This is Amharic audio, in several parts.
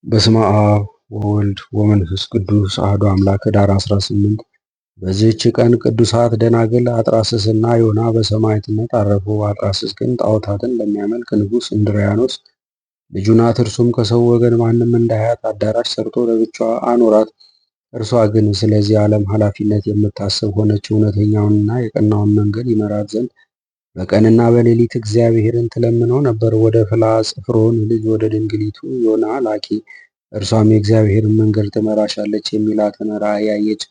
በስመ አብ ወወልድ ወመንፈስ ቅዱስ አሐዱ አምላክ። ኅዳር 18 በዚህች ቀን ቅዱሳት ደናግል አጥራስስና ዮና በሰማዕትነት አረፉ። አጥራስስ ግን ጣዖታትን ለሚያመልክ ንጉሥ እንድርያኖስ ልጁ ናት። እርሱም ከሰው ወገን ማንም እንዳያት አዳራሽ ሰርቶ ለብቻዋ አኖራት። እርሷ ግን ስለዚህ ዓለም ኃላፊነት የምታስብ ሆነች። እውነተኛውንና የቀናውን መንገድ ይመራት ዘንድ በቀንና በሌሊት እግዚአብሔርን ትለምነው ነበር። ወደ ፍላጽፍሮን ልጅ ወደ ድንግሊቱ ዮና ላኪ፣ እርሷም የእግዚአብሔርን መንገድ ትመራሻለች የሚላትን ራእይ አየች።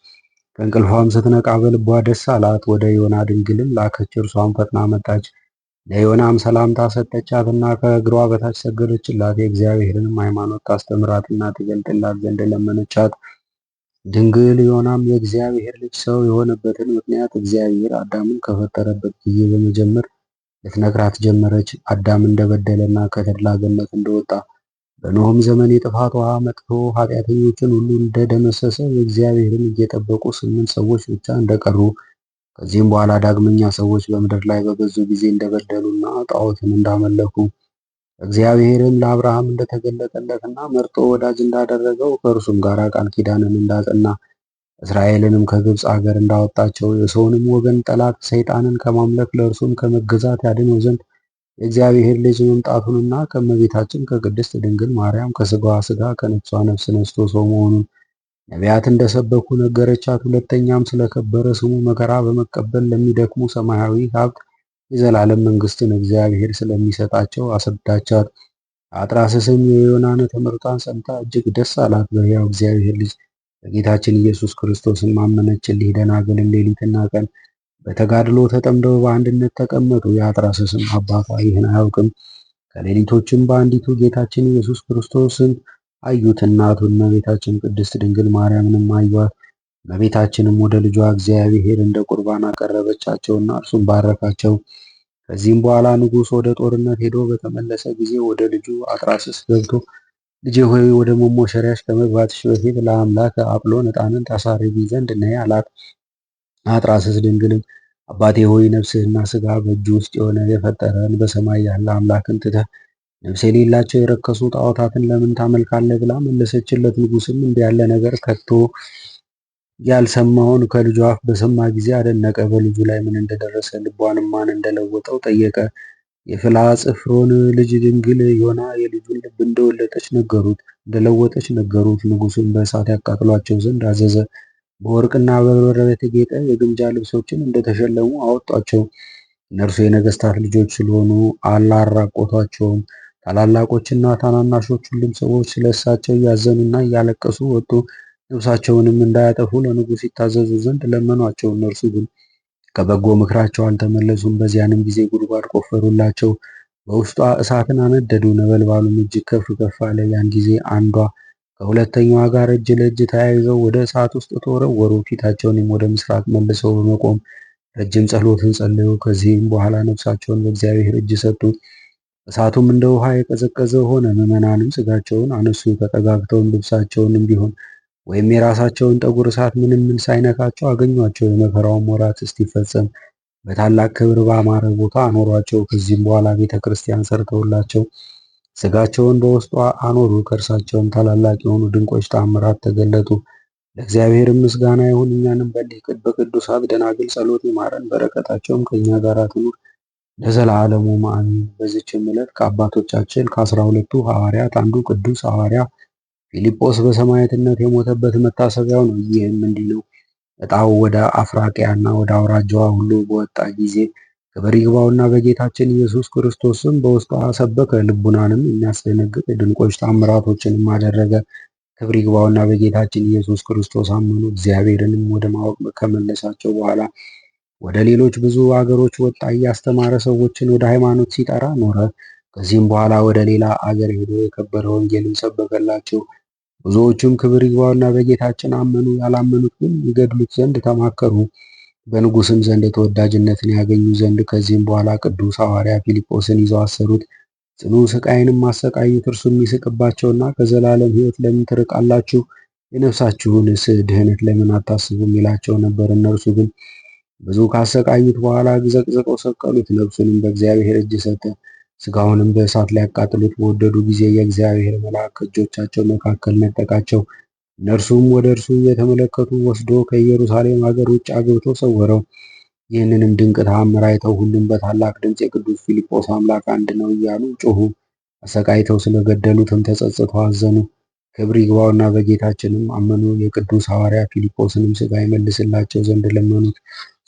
ከእንቅልፏም ስትነቃ በልቧ ደስ አላት። ወደ ዮና ድንግልም ላከች። እርሷም ፈጥና መጣች። ለዮናም ሰላምታ ሰጠቻትና ከእግሯ በታች ሰገደችላት። የእግዚአብሔርንም ሃይማኖት ታስተምራትና ትገልጥላት ዘንድ ለመነቻት። ድንግል ዮናም የእግዚአብሔር ልጅ ሰው የሆነበትን ምክንያት እግዚአብሔር አዳምን ከፈጠረበት ጊዜ በመጀመር ልትነግራት ጀመረች። አዳም እንደበደለና ከተድላ ገነት እንደወጣ በኖኅም ዘመን የጥፋት ውሃ መጥቶ ኃጢአተኞችን ሁሉ እንደደመሰሰ የእግዚአብሔርን እየጠበቁ 8 ሰዎች ብቻ እንደቀሩ፣ ከዚህም በኋላ ዳግመኛ ሰዎች በምድር ላይ በበዙ ጊዜ እንደበደሉና ጣዖትን እንዳመለኩ እግዚአብሔርም ለአብርሃም እንደተገለጠለትና መርጦ ወዳጅ እንዳደረገው ከእርሱም ጋር ቃል ኪዳንን እንዳጸና እስራኤልንም ከግብፅ አገር እንዳወጣቸው የሰውንም ወገን ጠላት ሰይጣንን ከማምለክ ለእርሱም ከመገዛት ያድነው ዘንድ የእግዚአብሔር ልጅ መምጣቱንና ከእመቤታችን ከቅድስት ድንግል ማርያም ከሥጋዋ ሥጋ ከነፍሷ ነፍስ ነስቶ ሰው መሆኑን ነቢያት እንደሰበኩ ነገረቻት። ሁለተኛም ስለከበረ ስሙ መከራ በመቀበል ለሚደክሙ ሰማያዊ ሀብት የዘላለም መንግስትን እግዚአብሔር ስለሚሰጣቸው አስረዳቻት። አጥራስስም የዮናን ትምህርቷን ሰምታ እጅግ ደስ አላት። በሕያው እግዚአብሔር ልጅ በጌታችን ኢየሱስ ክርስቶስን ማመነች። እሊህ ደናግልን ሌሊትና ቀን በተጋድሎ ተጠምደው በአንድነት ተቀመጡ። የአጥራስስም አባቷ ይህን አያውቅም። ከሌሊቶችም በአንዲቱ ጌታችን ኢየሱስ ክርስቶስን አዩት። እናቱ እመቤታችን ቅድስት ድንግል ማርያምንም አዩአት። እመቤታችንም ወደ ልጇ እግዚአብሔር እንደ ቁርባን አቀረበቻቸውና እርሱም ባረካቸው። ከዚህም በኋላ ንጉሥ ወደ ጦርነት ሄዶ በተመለሰ ጊዜ ወደ ልጁ አጥራስስ ገብቶ ልጄ ሆይ ወደ መሞሸሪያሽ ከመግባትሽ በፊት ለአምላክ አጵሎን ዕጣንን ታሳርጊ ዘንድ ነይ አላት። አጥራስስ ድንግልም አባቴ ሆይ ነፍስህና ሥጋ በእጁ ውስጥ የሆነ የፈጠረን በሰማይ ያለ አምላክን ትተህ ነፍስ የሌላቸው የረከሱ ጣዖታትን ለምን ታመልካለህ? ብላ መለሰችለት። ንጉሥም እንዲህ ያለ ነገር ከቶ ያልሰማውን ከልጁ አፍ በሰማ ጊዜ አደነቀ። በልጁ ላይ ምን እንደደረሰ ልቧንም ማን እንደለወጠው ጠየቀ። የፍላጽፍሮን ልጅ ድንግል ዮና የልጁን ልብ እንደለወጠች ነገሩት። ንጉሡም በእሳት ያቃጥሏቸው ዘንድ አዘዘ። በወርቅና በብር የተጌጠ የግምጃ ልብሶችን እንደተሸለሙ አወጧቸው። እነርሱ የነገስታት ልጆች ስለሆኑ አላራቆቷቸውም። ታላላቆችና ታናናሾች ሁሉም ሰዎች ስለ እሳቸው እያዘኑና እያለቀሱ ወጡ። ነፍሳቸውንም እንዳያጠፉ ለንጉሥ ይታዘዙ ዘንድ ለመኗቸው። እነርሱ ግን ከበጎ ምክራቸው አልተመለሱም። በዚያንም ጊዜ ጉድጓድ ቆፈሩላቸው፣ በውስጧ እሳትን አነደዱ። ነበልባሉም እጅግ ከፍ ከፍ አለ። ያን ጊዜ አንዷ ከሁለተኛዋ ጋር እጅ ለእጅ ተያይዘው ወደ እሳት ውስጥ ተወረወሩ። ፊታቸውንም ወደ ምስራቅ መልሰው በመቆም ረጅም ጸሎትን ጸለዩ። ከዚህም በኋላ ነፍሳቸውን በእግዚአብሔር እጅ ሰጡ። እሳቱም እንደ ውሃ የቀዘቀዘ ሆነ። ምዕመናንም ስጋቸውን አነሱ። ተጠጋግተውም ልብሳቸውንም ቢሆን ወይም የራሳቸውን ጠጉር እሳት ምንም ሳይነካቸው አገኟቸው። የመከራውም ወራት እስኪፈጸም በታላቅ ክብር ባማረ ቦታ አኖሯቸው። ከዚህም በኋላ ቤተ ክርስቲያን ሰርተውላቸው ስጋቸውን በውስጧ አኖሩ። ከእርሳቸውም ታላላቅ የሆኑ ድንቆች ተአምራት ተገለጡ። ለእግዚአብሔር ምስጋና ይሁን። እኛንም በቅዱሳት ደናግል ጸሎት ይማረን፣ በረከታቸውም ከእኛ ጋር ትኑር ለዘላለሙ አሜን። በዚችም ዕለት ከአባቶቻችን ከ12ቱ ሐዋርያት አንዱ ቅዱስ ሐዋርያ ፊልጶስ በሰማዕትነት የሞተበት መታሰቢያው ነው። ይህም እንዲህ ነው። ዕጣው ወደ አፍራቅያና ወደ አውራጃዋ ሁሉ በወጣ ጊዜ ክብር ይግባውና በጌታችን ኢየሱስ ክርስቶስም በውስጧ ሰበከ። ልቡናንም የሚያስደነግጥ ድንቆች ታምራቶችንም አደረገ። ክብር ይግባውና በጌታችን ኢየሱስ ክርስቶስ አመኑ። እግዚአብሔርንም ወደ ማወቅ ከመለሳቸው በኋላ ወደ ሌሎች ብዙ አገሮች ወጣ። እያስተማረ ሰዎችን ወደ ሃይማኖት ሲጠራ ኖረ። ከዚህም በኋላ ወደ ሌላ አገር ሄዶ የከበረ ወንጌልን ሰበከላቸው። ብዙዎቹም ክብር ይግባውና በጌታችን አመኑ። ያላመኑት ግን ይገድሉት ዘንድ ተማከሩ፣ በንጉሥም ዘንድ ተወዳጅነትን ያገኙ ዘንድ። ከዚህም በኋላ ቅዱስ ሐዋርያ ፊልጶስን ይዘው አሰሩት፣ ጽኑ ስቃይንም አሰቃዩት። እርሱም ይስቅባቸውና ከዘላለም ሕይወት ለምን ትርቃላችሁ? የነፍሳችሁንስ ድህነት ለምን አታስቡም? ይላቸው ነበር። እነርሱ ግን ብዙ ካሰቃዩት በኋላ ዘቅዝቀው ሰቀሉት። ነፍሱንም በእግዚአብሔር እጅ ሰጠ። ሥጋውንም በእሳት ሊያቃጥሉት በወደዱ ጊዜ የእግዚአብሔር መልአክ ከእጆቻቸው መካከል ነጠቃቸው። እነርሱም ወደ እርሱ እየተመለከቱ ወስዶ ከኢየሩሳሌም አገር ውጭ አግብቶ ሰወረው። ይህንንም ድንቅ ተአምር አይተው ሁሉም በታላቅ ድምፅ የቅዱስ ፊልጶስ አምላክ አንድ ነው እያሉ ጮኹ። አሰቃይተው ስለገደሉትም ተጸጽተው አዘኑ። ክብር ይግባውና በጌታችንም አመኑ። የቅዱስ ሐዋርያ ፊልጶስንም ሥጋ ይመልስላቸው ዘንድ ለመኑት።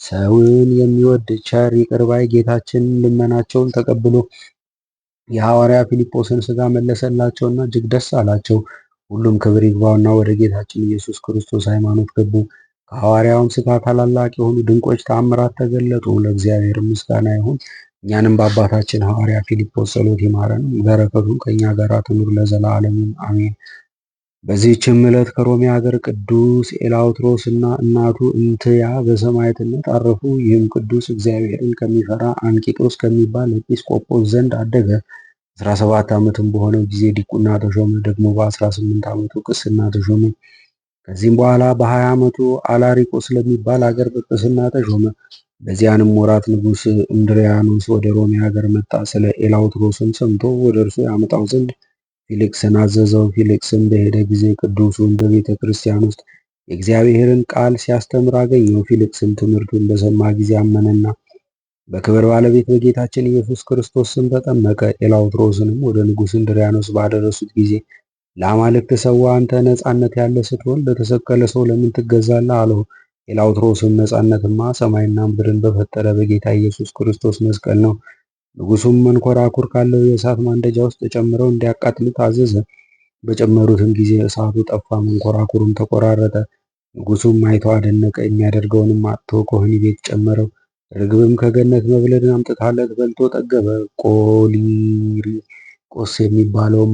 ሰውን የሚወድ ቸር ይቅር ባይ ጌታችን ልመናቸውን ተቀብሎ የሐዋርያ ፊልጶስን ሥጋ መለሰላቸውና እጅግ ደስ አላቸው። ሁሉም ክብር ይግባውና ወደ ጌታችን ኢየሱስ ክርስቶስ ሃይማኖት ገቡ። ከሐዋርያውም ሥጋ ታላላቅ የሆኑ ድንቆች ተአምራት ተገለጡ። ለእግዚአብሔር ምስጋና ይሁን። እኛንም በአባታችን ሐዋርያ ፊልጶስ ጸሎት ይማረን፣ በረከቱም ከእኛ ጋር ትኑር ለዘላለሙ አሜን። በዚህችም ዕለት ከሮሜ ሀገር ቅዱስ ኤላውትሮስ እና እናቱ እንትያ በሰማዕትነት አረፉ። ይህም ቅዱስ እግዚአብሔርን ከሚፈራ አንቂጦስ ከሚባል ኤጲስቆጶስ ዘንድ አደገ። 17 ዓመትም በሆነው ጊዜ ዲቁና ተሾመ። ደግሞ በ18 ዓመቱ ቅስና ተሾመ። ከዚህም በኋላ በ20 ዓመቱ አላሪቆስ ለሚባል አገር ጵጵስና ተሾመ። በዚያንም ወራት ንጉሥ እንድሪያኖስ ወደ ሮሜ ሀገር መጣ። ስለ ኤላውትሮስም ሰምቶ ወደ እርሱ ያመጣው ዘንድ ፊልክስን አዘዘው። ፊልክስም በሄደ ጊዜ ቅዱሱን በቤተ ክርስቲያን ውስጥ የእግዚአብሔርን ቃል ሲያስተምር አገኘው። ፊልክስም ትምህርቱን በሰማ ጊዜ አመነና በክብር ባለቤት በጌታችን ኢየሱስ ክርስቶስ ስም ተጠመቀ። ኤላውትሮስንም ወደ ንጉሥ እንድሪያኖስ ባደረሱት ጊዜ ለአማልክት ሰዋ፣ አንተ ነጻነት ያለ ስትሆን ለተሰቀለ ሰው ለምን ትገዛለህ? አለው። ኤላውትሮስም ነጻነትማ ሰማይና ምድርን በፈጠረ በጌታ ኢየሱስ ክርስቶስ መስቀል ነው። ንጉሡም መንኮራኩር ካለው የእሳት ማንደጃ ውስጥ ጨምረው እንዲያቃጥሉት አዘዘ። በጨመሩትም ጊዜ እሳቱ ጠፋ፣ መንኮራኩሩም ተቆራረጠ። ንጉሡም አይቶ አደነቀ። የሚያደርገውንም አጥቶ ከወህኒ ቤት ጨመረው። ርግብም ከገነት መብለድን አምጥታለት በልቶ ጠገበ። ቆሊሪቆስ የሚባለውን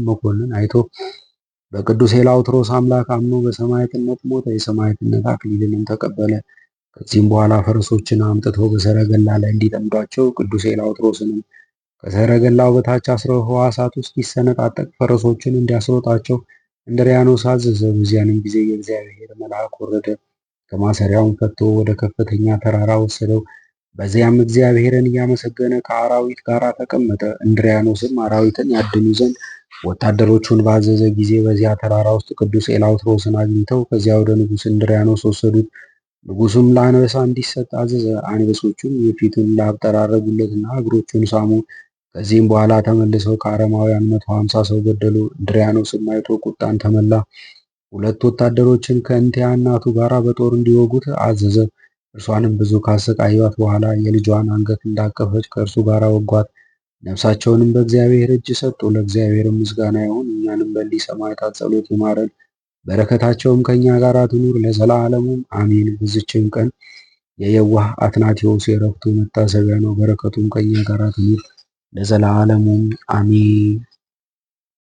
መኮንን አይቶ በቅዱስ ኤላውትሮስ አምላክ አምኖ በሰማዕትነት ሞተ። የሰማዕትነት አክሊልንም ተቀበለ። ከዚህም በኋላ ፈረሶችን አምጥተው በሰረገላ ላይ እንዲጠምዷቸው ቅዱስ ኤላውትሮስንም ከሰረገላው በታች አስረው ሕዋሳቱ እስኪሰነጣጠቅ ፈረሶችን እንዲያስሮጣቸው እንድሪያኖስ አዘዘ። በዚያንም ጊዜ የእግዚአብሔር መልአክ ወረደ፣ ከማሰሪያውም ፈቶ ወደ ከፍተኛ ተራራ ወሰደው። በዚያም እግዚአብሔርን እያመሰገነ ከአራዊት ጋር ተቀመጠ። እንድሪያኖስም አራዊትን ያድኑ ዘንድ ወታደሮቹን ባዘዘ ጊዜ በዚያ ተራራ ውስጥ ቅዱስ ኤላውትሮስን አግኝተው ከዚያ ወደ ንጉሥ እንድሪያኖስ ወሰዱት። ንጉሡም ለአንበሳ እንዲሰጥ አዘዘ። አንበሶቹም የፊቱን ላብ ጠራረጉለትና እግሮቹን ሳሙ። ከዚህም በኋላ ተመልሰው ከአረማውያን 150 ሰው ገደሉ። እንድሪያኖስም አይቶ ቁጣን ተመላ። 2 ወታደሮችን ከእንቲያ እናቱ ጋር በጦር እንዲወጉት አዘዘ። እርሷንም ብዙ ካሰቃዩት በኋላ የልጇን አንገት እንዳቀፈች ከእርሱ ጋር ወጓት። ነፍሳቸውንም በእግዚአብሔር እጅ ሰጡ። ለእግዚአብሔር ምስጋና ይሁን፣ እኛንም በእሊህ ሰማዕታት ጸሎት ይማረን፣ በረከታቸውም ከእኛ ጋር ትኑር ለዘላለሙ አሜን። በዚችም ቀን የየዋህ አትናቴዎስ የዕረፍቱ መታሰቢያ ነው። በረከቱም ከእኛ ጋር ትኑር ለዘላለሙ አሜን።